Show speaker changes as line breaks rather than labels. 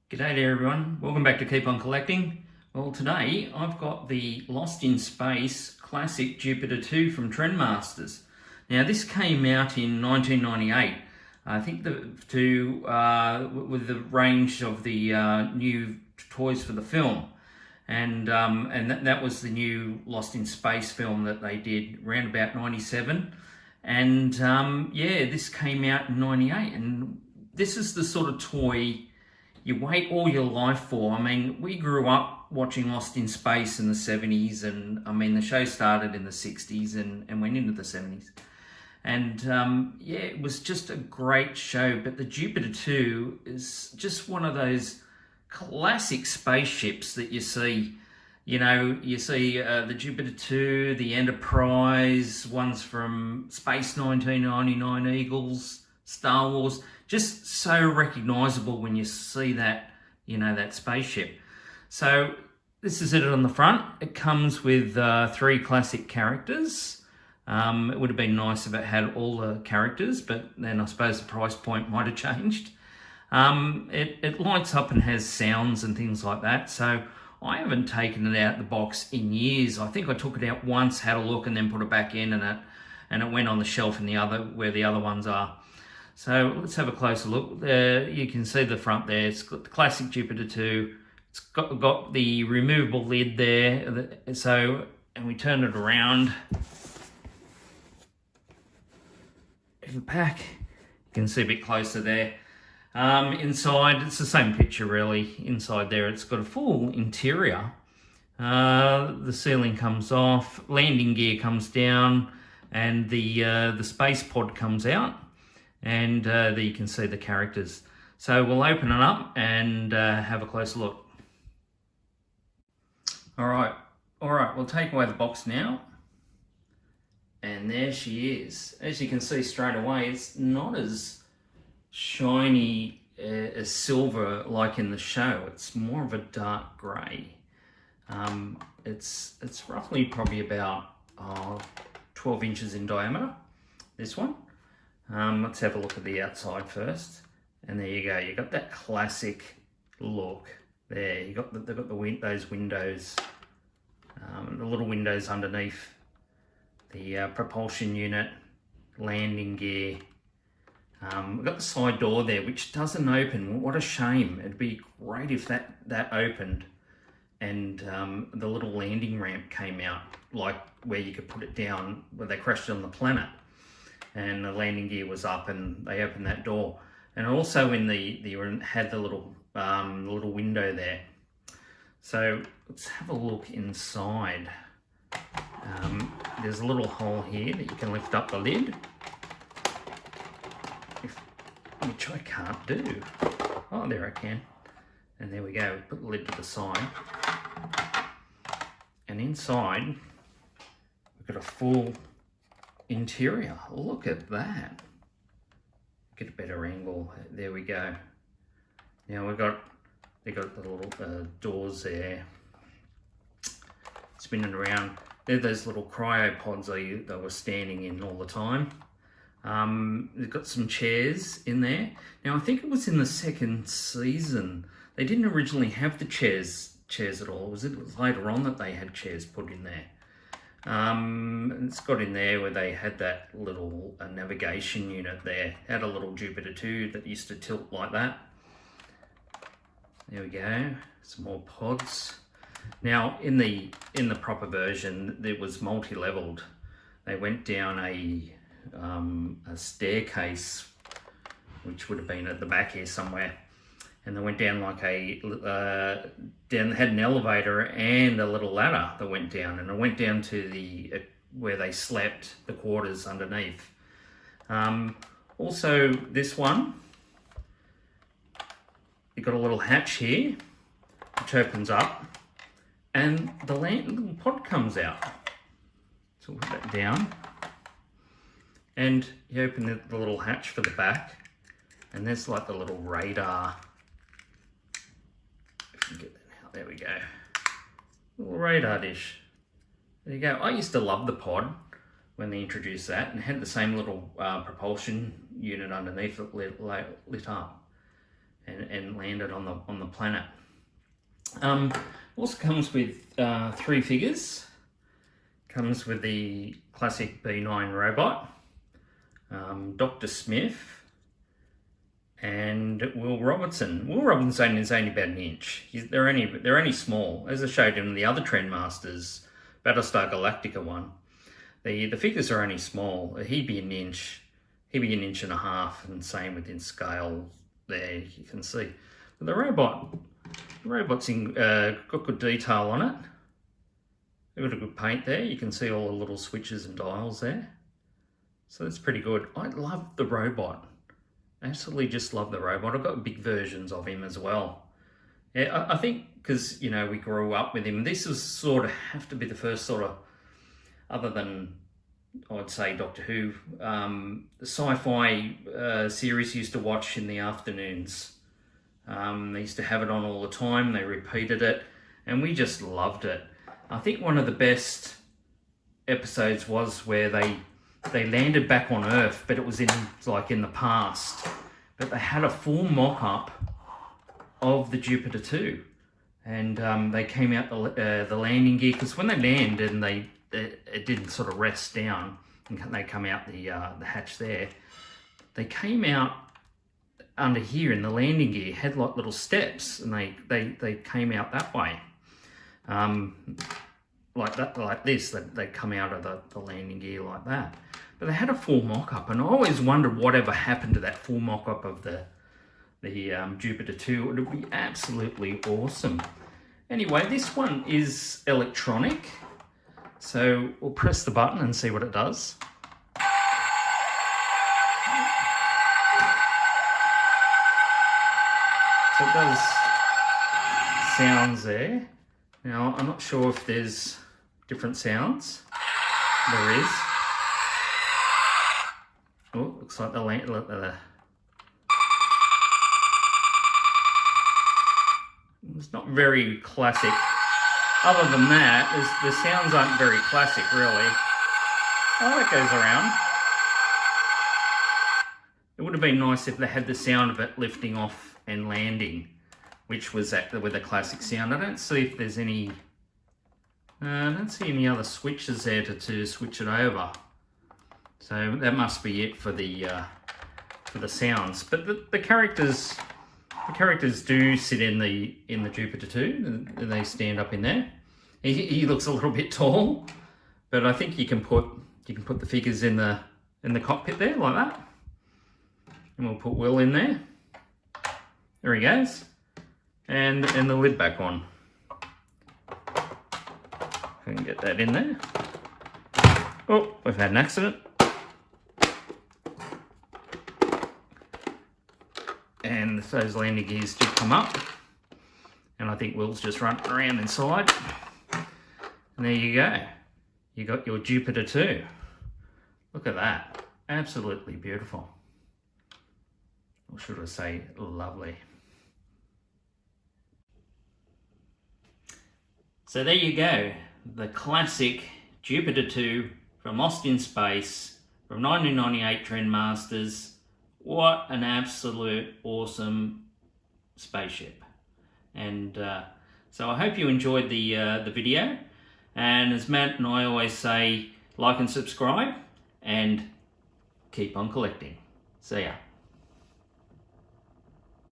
G'day there everyone, welcome back to Keep On Collecting. Well, today I've got the Lost in Space Classic Jupiter 2 from Trendmasters. Now this came out in 1998, I think with the range of the new toys for the film. And that was the new Lost in Space film that they did around about 97. And this came out in 98, and this is the sort of toy you wait all your life for. I mean, we grew up watching Lost in Space in the 70s, and I mean, the show started in the 60s and went into the 70s. And it was just a great show. But the Jupiter 2 is just one of those classic spaceships that you see. You know, you see the Jupiter 2, the Enterprise, ones from Space 1999, Eagles, Star Wars. Just so recognisable when you see that, that spaceship. So this is it on the front. It comes with 3 classic characters. It would have been nice if it had all the characters, but then I suppose the price point might have changed. It lights up and has sounds and things like that. So I haven't taken it out of the box in years. I think I took it out once, had a look, and then put it back in, and it went on the shelf in where the other ones are. So let's have a closer look. You can see the front there. It's got the classic Jupiter 2. It's got the removable lid there. And we turn it around. In the back, you can see a bit closer there. Inside, it's the same picture really. Inside there, it's got a full interior. The ceiling comes off, landing gear comes down, and the space pod comes out. And there you can see the characters. So we'll open it up and have a closer look. All right, we'll take away the box now. And there she is. As you can see straight away, it's not as shiny as silver like in the show. It's more of a dark grey. It's roughly probably about 12 inches in diameter, this one. Let's have a look at the outside first. And there you go. You got that classic look there. They've got those windows, the little windows underneath, the propulsion unit, landing gear. We've got the side door there, which doesn't open. What a shame. It'd be great if that opened and the little landing ramp came out, like where you could put it down where they crashed on the planet. And the landing gear was up, and they opened that door. And also had the little window there. So let's have a look inside. There's a little hole here that you can lift up the lid, which I can't do. Oh, there I can. And there we go. Put the lid to the side. And inside, we've got a full interior. Look at that. Get a better angle. There we go. Now they got the little doors there spinning around. They're those little cryopods they were standing in all the time. They've got some chairs in there. Now I think it was in the second season. They didn't originally have the chairs at all. It was later on that they had chairs put in there. It's got in there where they had that little navigation unit there. Had a little Jupiter 2 that used to tilt like that. There we go. Some more pods. Now in the proper version, it was multi-leveled. They went down a staircase, which would have been at the back here somewhere. And they went down like had an elevator and a little ladder that went down, and it went down to where they slept, the quarters underneath. Also, this one, you've got a little hatch here, which opens up, and the little pod comes out. So we'll put that down, and you open the little hatch for the back, and there's like the little radar. Get that out. There we go. Little radar dish. There you go. I used to love the pod when they introduced that, and had the same little propulsion unit underneath it lit up. and landed on the planet. Also comes with 3 figures. Comes with the classic B9 robot, Dr. Smith, and Will Robinson. Will Robinson is only about an inch. They're only small, as I showed in the other Trendmasters Battlestar Galactica one. The figures are only small. He'd be an inch and a half, and same within scale. There you can see. But the robot's got good detail on it. They've got a good paint there. You can see all the little switches and dials there. So that's pretty good. I love the robot. Absolutely just love the robot. I've got big versions of him as well. Yeah, I think because, you know, we grew up with him. This was sort of have to be the first sort of, other than, I'd say, Doctor Who, the sci-fi series used to watch in the afternoons. They used to have it on all the time. They repeated it, and we just loved it. I think one of the best episodes was where they landed back on Earth, but it was in the past. But they had a full mock-up of the Jupiter 2, and they came out the landing gear, because when they landed and it didn't sort of rest down, and they come out the hatch there, they came out under here in the landing gear, had like little steps, and they came out that way. Like this, they come out of the landing gear like that. But they had a full mock-up, and I always wondered whatever happened to that full mock-up of the Jupiter 2. It would be absolutely awesome. Anyway, this one is electronic, so we'll press the button and see what it does. So it does sounds there. Now, I'm not sure if there's different sounds. There is. Oh, looks like it's not very classic. Other than that, the sounds aren't very classic, really. Oh, that goes around. It would have been nice if they had the sound of it lifting off and landing, which was with a classic sound. I don't see if there's any. I don't see any other switches there to switch it over. So that must be it for the sounds. But the characters do sit in the Jupiter 2. And they stand up in there. He looks a little bit tall, but I think you can put the figures in the cockpit there like that. And we'll put Will in there. There he goes. And the lid back on. If I can get that in there. Oh, we've had an accident. And those landing gears do come up. And I think Will's just running around inside. And there you go. You got your Jupiter 2. Look at that. Absolutely beautiful. Or should I say lovely. So there you go. The classic Jupiter 2 from Lost in Space from 1998 Trendmasters. What an absolute awesome spaceship. And so I hope you enjoyed the video. And as Matt and I always say, like and subscribe and keep on collecting. See ya.